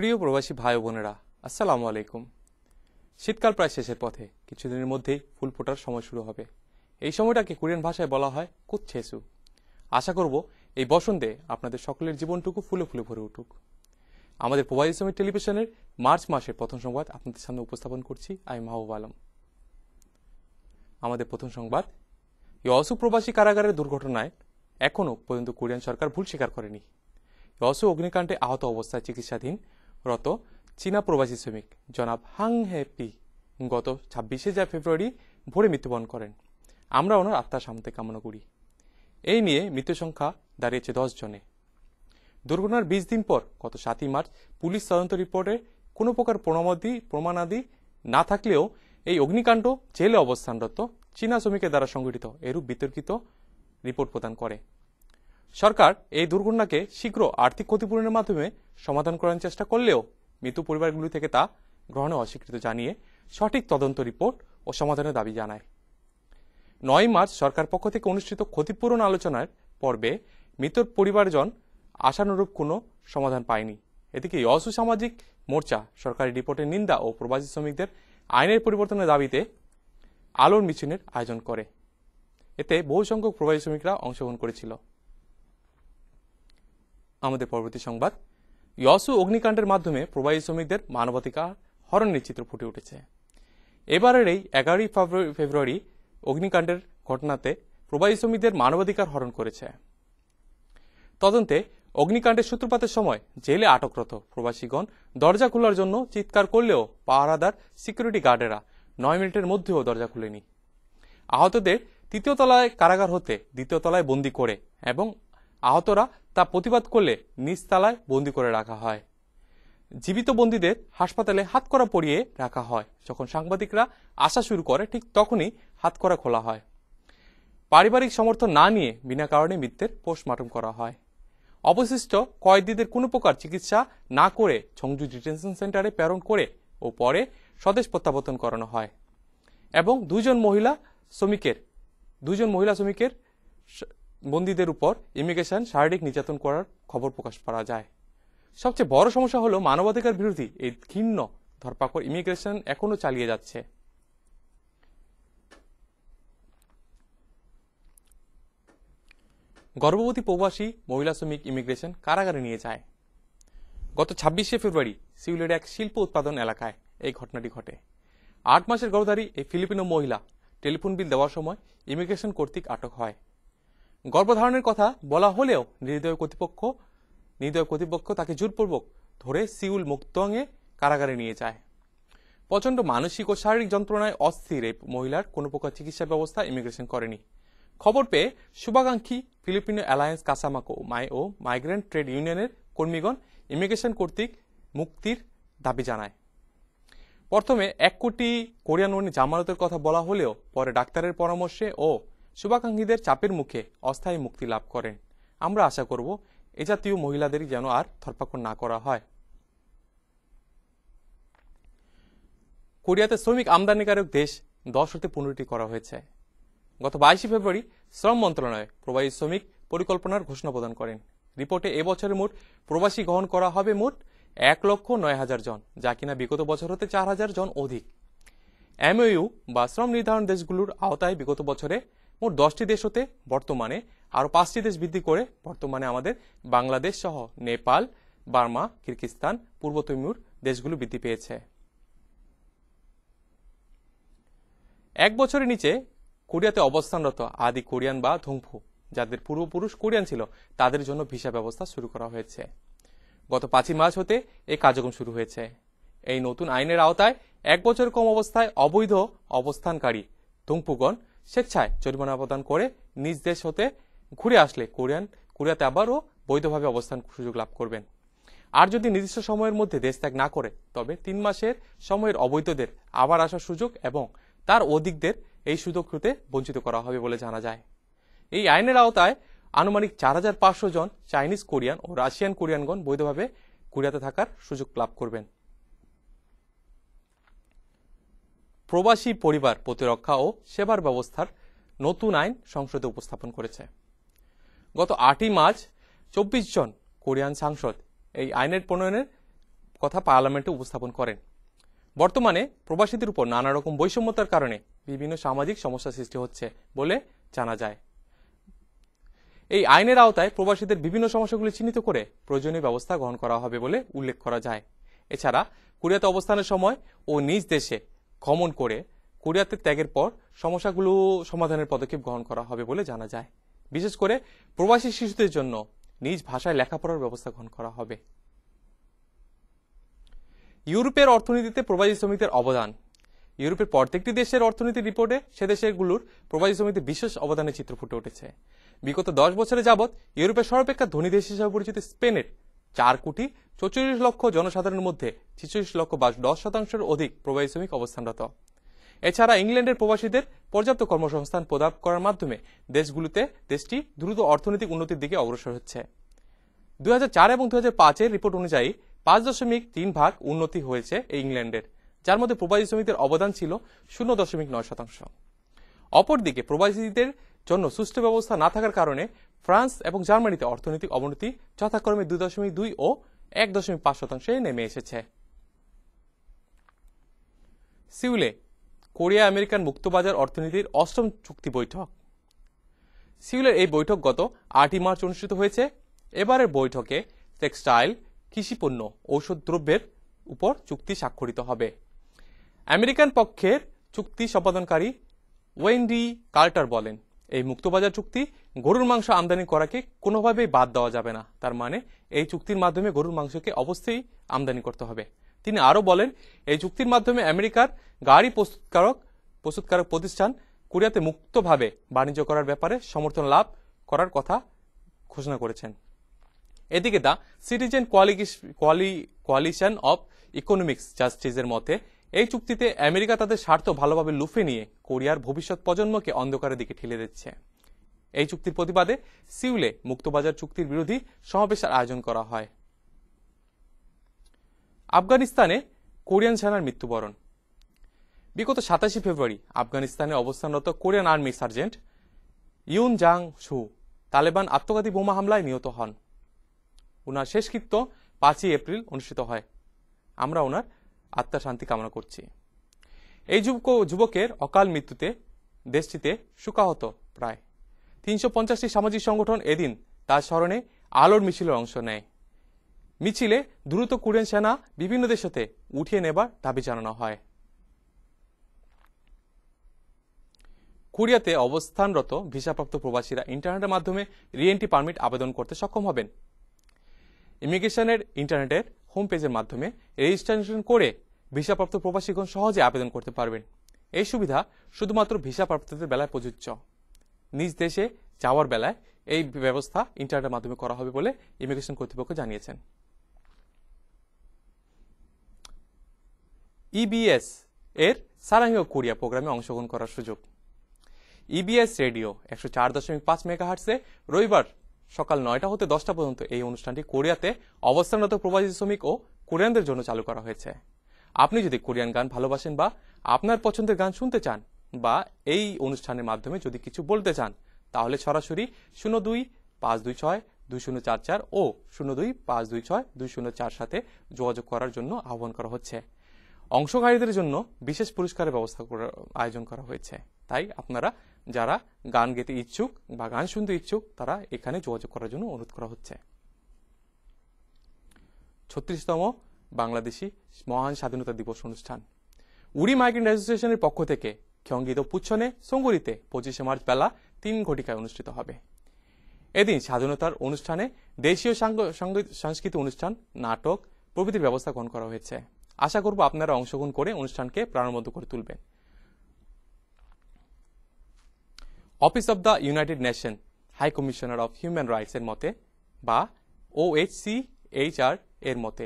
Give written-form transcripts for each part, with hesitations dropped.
প্রিয় প্রবাসী ভাই বোনেরা, আসসালামু আলাইকুম। শীতকাল প্রায় শেষের পথে, কিছুদিনের মধ্যেই ফুল ফোটার সময় শুরু হবে। এই সময়টাকে কোরিয়ান ভাষায় বলা হয় কুচ্ছেসু। আশা করব এই বসন্তে আপনাদের সকলের জীবনটুকু ফুলে ফুলে ভরে উঠুক। আমাদের প্রবাসী শ্রমিক টেলিভিশনের মার্চ মাসের প্রথম সংবাদ আপনাদের সামনে উপস্থাপন করছি আমি মাহবুব আলম। আমাদের প্রথম সংবাদ, ইয়সু প্রবাসী কারাগারের দুর্ঘটনায় এখনও পর্যন্ত কোরিয়ান সরকার ভুল স্বীকার করেনি। ইয়সু অগ্নিকাণ্ডে আহত অবস্থায় চিকিৎসাধীন রত চীনা প্রবাসী শ্রমিক জনাব হাং হেপি গত 26 ফেব্রুয়ারি ভোরে মৃত্যুবরণ করেন। আমরা ওনার আত্মার শান্তি কামনা করি। এই নিয়ে মৃত্যু সংখ্যা দাঁড়িয়েছে 10 জনে। দুর্ঘটনার 20 দিন পর গত 7 মার্চ পুলিশ তদন্ত রিপোর্টে কোনো প্রকার প্রমাণাদি না থাকলেও এই অগ্নিকাণ্ড জেলে অবস্থানরত চীনা শ্রমিকের দ্বারা সংঘটিত এরূপ বিতর্কিত রিপোর্ট প্রদান করে। সরকার এই দুর্ঘটনাকে শীঘ্র আর্থিক ক্ষতিপূরণের মাধ্যমে সমাধান করার চেষ্টা করলেও মৃত্যু পরিবারগুলি থেকে তা গ্রহণে অস্বীকৃতি জানিয়ে সঠিক তদন্ত রিপোর্ট ও সমাধানের দাবি জানায়। 9 মার্চ সরকার পক্ষ থেকে অনুষ্ঠিত ক্ষতিপূরণ আলোচনার পর্বে মৃত্যুর পরিবারজন আশানুরূপ কোনো সমাধান পায়নি। এদিকে ইয়সু সামাজিক মোর্চা সরকারি রিপোর্টের নিন্দা ও প্রবাসী শ্রমিকদের আইনের পরিবর্তনের দাবিতে আলোর মিছিলের আয়োজন করে। এতে বহু সংখ্যক প্রবাসী শ্রমিকরা অংশগ্রহণ করেছিল। আমাদের পরবর্তী সংবাদ, ইয়সু অগ্নিকাণ্ডের মাধ্যমে প্রবাসী শ্রমিকদের মানবাধিকার হরণের চিত্র ফুটে উঠেছে। এবারের এই 11 ফেব্রুয়ারি অগ্নিকাণ্ডের ঘটনাতে প্রবাসী শ্রমিকদের মানবাধিকার হরণ করেছে। তদন্তে অগ্নিকাণ্ডের সূত্রপাতের সময় জেলে আটকরত প্রবাসীগণ দরজা খোলার জন্য চিৎকার করলেও পাহারাদার সিকিউরিটি গার্ডেরা 9 মিনিটের মধ্যেও দরজা খুলেনি। আহতদের 3য় তলায় কারাগার হতে 2য় তলায় বন্দী করে এবং আহতরা তা প্রতিবাদ করলে নিচ তলায় বন্দী করে রাখা হয়। জীবিত বন্দীদের হাসপাতালে হাতকড়া পরিয়ে রাখা হয়। যখন সাংবাদিকরা আসা শুরু করে ঠিক তখনই হাতকড়া খোলা হয়। পারিবারিক সমর্থন না নিয়ে বিনা কারণে মৃত্যুর পোস্টমর্টম করা হয়। অবশিষ্ট কয়েদিদের কোনো প্রকার চিকিৎসা না করে চংজু ডিটেনশন সেন্টারে প্রেরণ করে ও পরে স্বদেশ প্রত্যাবর্তন করানো হয় এবং দুজন মহিলা শ্রমিকের বন্দীদের উপর ইমিগ্রেশন শারীরিক নির্যাতন করার খবর প্রকাশ করা যায়। সবচেয়ে বড় সমস্যা হলো মানবাধিকার বিরোধী এই ঘৃণ্য ধরপাকড় ইমিগ্রেশন এখনো চালিয়ে যাচ্ছে। গর্ভবতী প্রবাসী মহিলা শ্রমিক ইমিগ্রেশন কারাগারে নিয়ে যায়। গত 26 ফেব্রুয়ারি সিউলের এক শিল্প উৎপাদন এলাকায় এই ঘটনাটি ঘটে। 8 মাসের গর্ভধারী এই ফিলিপিনো মহিলা টেলিফোন বিল দেওয়ার সময় ইমিগ্রেশন কর্তৃক আটক হয়। গর্ভধারণের কথা বলা হলেও নির্দয় কর্তৃপক্ষ তাকে জোরপূর্বক ধরে সিউল মুক্তংয়ে কারাগারে নিয়ে যায়। প্রচণ্ড মানসিক ও শারীরিক যন্ত্রণায় অস্থির এই মহিলার কোনো প্রকার চিকিৎসা ব্যবস্থা ইমিগ্রেশন করেনি। খবর পেয়ে শুভাকাঙ্ক্ষী ফিলিপিনো অ্যালায়েন্স কাসামাকো ও মাইগ্রেন্ট ট্রেড ইউনিয়নের কর্মীগণ ইমিগ্রেশন কর্তৃক মুক্তির দাবি জানায়। প্রথমে 1 কোটি কোরিয়ান ওনি জামানতের কথা বলা হলেও পরে ডাক্তারের পরামর্শে ও শুভাকাঙ্ক্ষীদের চাপের মুখে অস্থায়ী মুক্তি লাভ করেন। আমরা আশা করব এ জাতীয় মহিলাদেরই যেন আর ধরপাকড় না করা হয়। কোরিয়াতে শ্রমিক আমদানিকারক দেশ 10 হতে 15টি করা হয়েছে। গত 22 ফেব্রুয়ারি শ্রম মন্ত্রণালয় প্রবাসী শ্রমিক পরিকল্পনার ঘোষণা প্রদান করেন। রিপোর্টে এবছরের মোট প্রবাসী গ্রহণ করা হবে মোট 1,09,000 জন, যা কিনা বিগত বছর হতে 4,000 জন অধিক। এমওইউ বা শ্রম নির্ধারণ দেশগুলোর আওতায় বিগত বছরে মোট 10টি দেশ হতে বর্তমানে আরও 5টি দেশ বৃদ্ধি করে বর্তমানে আমাদের বাংলাদেশ সহ নেপাল, বার্মা, কিরগিজস্তান, পূর্ব তিমুর দেশগুলো বৃদ্ধি পেয়েছে। 1 বছরের নিচে কোরিয়াতে অবস্থানরত আদি কোরিয়ান বা ধুংফু যাদের পূর্বপুরুষ কোরিয়ান ছিল তাদের জন্য ভিসা ব্যবস্থা শুরু করা হয়েছে। গত 5 মার্চ হতে এই কার্যক্রম শুরু হয়েছে। এই নতুন আইনের আওতায় 1 বছরের কম অবস্থায় অবৈধ অবস্থানকারী ধুংফুগণ স্বেচ্ছায় জরিমানা প্রদান করে নিজ দেশ হতে ঘুরে আসলে কোরিয়াতে আবারও বৈধভাবে অবস্থান সুযোগ লাভ করবেন। আর যদি নির্দিষ্ট সময়ের মধ্যে দেশ ত্যাগ না করে তবে 3 মাসের সময়ের অবৈধদের আবার আসার সুযোগ এবং তার অধিকদের এই সুযোগ হতে বঞ্চিত করা হবে বলে জানা যায়। এই আইনের আওতায় আনুমানিক 4,500 জন চাইনিজ কোরিয়ান ও রাশিয়ান কোরিয়ানগণ বৈধভাবে কোরিয়াতে থাকার সুযোগ লাভ করবেন। প্রবাসী পরিবার প্রতিরক্ষা ও সেবার ব্যবস্থার নতুন আইন সংসদে উপস্থাপন করেছে। গত 8 মার্চ 24 জন কোরিয়ান সাংসদ এই আইনের প্রণয়নের কথা পার্লামেন্টে উপস্থাপন করেন। বর্তমানে প্রবাসীদের উপর নানা রকম বৈষম্যতার কারণে বিভিন্ন সামাজিক সমস্যা সৃষ্টি হচ্ছে বলে জানা যায়। এই আইনের আওতায় প্রবাসীদের বিভিন্ন সমস্যাগুলি চিহ্নিত করে প্রয়োজনীয় ব্যবস্থা গ্রহণ করা হবে বলে উল্লেখ করা যায়। এছাড়া কোরিয়াতে অবস্থানের সময় ও নিজ দেশে গমন করে কোরিয়াতে ত্যাগের পর সমস্যাগুলো সমাধানের পদক্ষেপ গ্রহণ করা হবে বলে জানা যায়। বিশেষ করে প্রবাসী শিশুদের জন্য নিজ ভাষায় লেখাপড়ার ব্যবস্থা গ্রহণ করা হবে। ইউরোপের অর্থনীতিতে প্রবাসী শ্রমিকদের অবদান। ইউরোপের প্রত্যেকটি দেশের অর্থনীতি রিপোর্টে সে দেশগুলোর প্রবাসী শ্রমিকদের বিশেষ অবদানের চিত্র ফুটে উঠেছে। বিগত 10 বছরে যাবৎ ইউরোপের সর্বাপেক্ষা ধনী দেশ হিসেবে পরিচিত স্পেনের 4,44,00,000 জনসাধারণের মধ্যে 46,00,000 বা 10% অধিক প্রবাসী শ্রমিক অবস্থানরত। এছাড়া ইংল্যান্ডের প্রবাসীদের পর্যাপ্ত কর্মসংস্থান প্রদান করার মাধ্যমে দেশটি দ্রুত অর্থনৈতিক উন্নতির দিকে অগ্রসর হচ্ছে। 2004 এবং 2005-এর রিপোর্ট অনুযায়ী 5.3 উন্নতি হয়েছে ইংল্যান্ডের, যার মধ্যে প্রবাসী শ্রমিকদের অবদান ছিল 0.9%। অপরদিকে প্রবাসীদের জন্য সুষ্ঠু ব্যবস্থা না থাকার কারণে ফ্রান্স এবং জার্মানিতে অর্থনৈতিক অবনতি যথাক্রমে 2.2 ও 1.5% নেমে এসেছে। সিউলে কোরিয়া আমেরিকান মুক্তবাজার অর্থনীতির 8ম চুক্তি বৈঠক। সিউলের এই বৈঠক গত 8 মার্চ অনুষ্ঠিত হয়েছে। এবারের বৈঠকে টেক্সটাইল, কৃষিপণ্য, ঔষধ দ্রব্যের উপর চুক্তি স্বাক্ষরিত হবে। আমেরিকান পক্ষের চুক্তি সম্পাদনকারী ওয়েন্ডি কার্টার বলেন, এই মুক্তবাজার চুক্তি গরুর মাংস আমদানি করাকে কোনোভাবেই বাদ দেওয়া যাবে না। তার মানে এই চুক্তির মাধ্যমে গরুর মাংসকে অবশ্যই আমদানি করতে হবে। তিনি আরও বলেন, এই চুক্তির মাধ্যমে আমেরিকার গাড়ি প্রস্তুতকারক প্রতিষ্ঠান কোরিয়াতে মুক্তভাবে বাণিজ্য করার ব্যাপারে সমর্থন লাভ করার কথা ঘোষণা করেছেন। এদিকে the citizen coalition of economics জাস্টিসের মতে এই চুক্তিতে আমেরিকা তাদের স্বার্থ ভালোভাবে লুফে নিয়ে কোরিয়ার ভবিষ্যৎ প্রজন্মকে অন্ধকারের দিকে ঠেলে দিচ্ছে। এই চুক্তির প্রতিবাদে সিউলে মুক্তবাজার চুক্তির বিরোধী সমাবেশের আয়োজন করা হয়। আফগানিস্তানে কোরিয়ান সেনার মৃত্যুবরণ। বিগত 27 ফেব্রুয়ারি আফগানিস্তানে অবস্থানরত কোরিয়ান আর্মি সার্জেন্ট ইউন জাং সু তালেবান আত্মঘাতী বোমা হামলায় নিহত হন। ওনার শেষকৃত্য 5 এপ্রিল অনুষ্ঠিত হয়। আমরা ওনার আত্মার শান্তি কামনা করছি। এই যুবকের অকাল মৃত্যুতে দেশটিতে শোকাহত প্রায় 350টি সামাজিক সংগঠন এদিন তার স্মরণে আলোর মিছিলের অংশ নেয়। মিছিলে দ্রুত কোরিয়ান সেনা বিভিন্ন দেশ হতে উঠিয়ে নেবার দাবি জানানো হয়। কোরিয়াতে অবস্থানরত ভিসাপ্রাপ্ত প্রবাসীরা ইন্টারনেটের মাধ্যমে রিএন্ট্রি পারমিট আবেদন করতে সক্ষম হবেন। ইমিগ্রেশনের ইন্টারনেটের হোম পেজের মাধ্যমে রেজিস্ট্রেশন করে ভিসাপ্রাপ্ত প্রবাসীগণ সহজে আবেদন করতে পারবেন। এই সুবিধা শুধুমাত্র ভিসাপ্রাপ্তদের বেলায় প্রযোজ্য। নিজ দেশে যাওয়ার বেলায় এই ব্যবস্থা ইন্টারনেটের মাধ্যমে করা হবে বলে ইমিগ্রেশন কর্তৃপক্ষ জানিয়েছেন। ইবিএস এর সারাংহ কোরিয়া প্রোগ্রামে অংশগ্রহণ করার সুযোগ। ইবিএস রেডিও 104.5 মেগাহার্টসে রবিবার সকাল 9টা হতে 10টা পর্যন্ত এই অনুষ্ঠানটি কোরিয়াতে অবস্থানরত প্রবাসী শ্রমিক ও কোরিয়ানদের জন্য চালু করা হয়েছে। আপনি যদি কোরিয়ান গান ভালোবাসেন বা আপনার পছন্দের গান শুনতে চান বা এই অনুষ্ঠানের মাধ্যমে যদি কিছু বলতে চান, তাহলে সরাসরি 02-526-2044 ও 02-526-2004 সাথে যোগাযোগ করার জন্য আহ্বান করা হচ্ছে। অংশগ্রহীদের জন্য বিশেষ পুরস্কারের ব্যবস্থা আয়োজন করা হয়েছে। তাই আপনারা যারা গান গেতে ইচ্ছুক বা গান শুনতে ইচ্ছুক তারা এখানে যোগাযোগ করার জন্য অনুরোধ করা হচ্ছে। 36তম বাংলাদেশি মহান স্বাধীনতা দিবস অনুষ্ঠান উড়ি মাইগ্রেন্ট অ্যাসোসিয়েশনের পক্ষ থেকে 경기도 부천의 송구리তে 25শে মার্চ বেলা 3 ঘটিকায় অনুষ্ঠিত হবে। এদিন স্বাধীনতার অনুষ্ঠানে দেশীয় সাংস্কৃতিক অনুষ্ঠান, নাটক প্রভৃতির ব্যবস্থা গ্রহণ করা হয়েছে। আশা করব আপনারা অংশগ্রহণ করে অনুষ্ঠানকে প্রাণবন্ত করে তুলবেন। Office of the United Nation High Commissioner of human rights এর মতে বা OHCHR এর মতে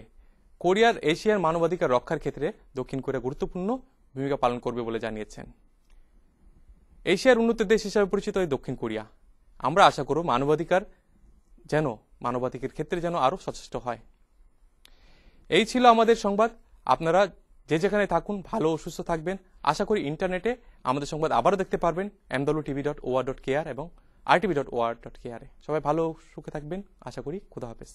কোরিয়ার এশিয়ার মানবাধিকার রক্ষার ক্ষেত্রে দক্ষিণ কোরিয়া গুরুত্বপূর্ণ ভূমিকা পালন করবে বলে জানিয়েছেন। এশিয়ার উন্নত দেশ হিসেবে পরিচিত এই দক্ষিণ কোরিয়া, আমরা আশা করব মানবাধিকার ক্ষেত্রে যেন আরো সচেষ্ট হয়। এই ছিল আমাদের সংবাদ। আপনারা যে যেখানে থাকুন ভালো ও সুস্থ থাকবেন। আশা করি ইন্টারনেটে আমাদের সংবাদ আবারও দেখতে পারবেন mwtv.or.kr এবং rtv.or.kr। সবাই ভালো সুখে থাকবেন আশা করি। খুদা হাফেজ।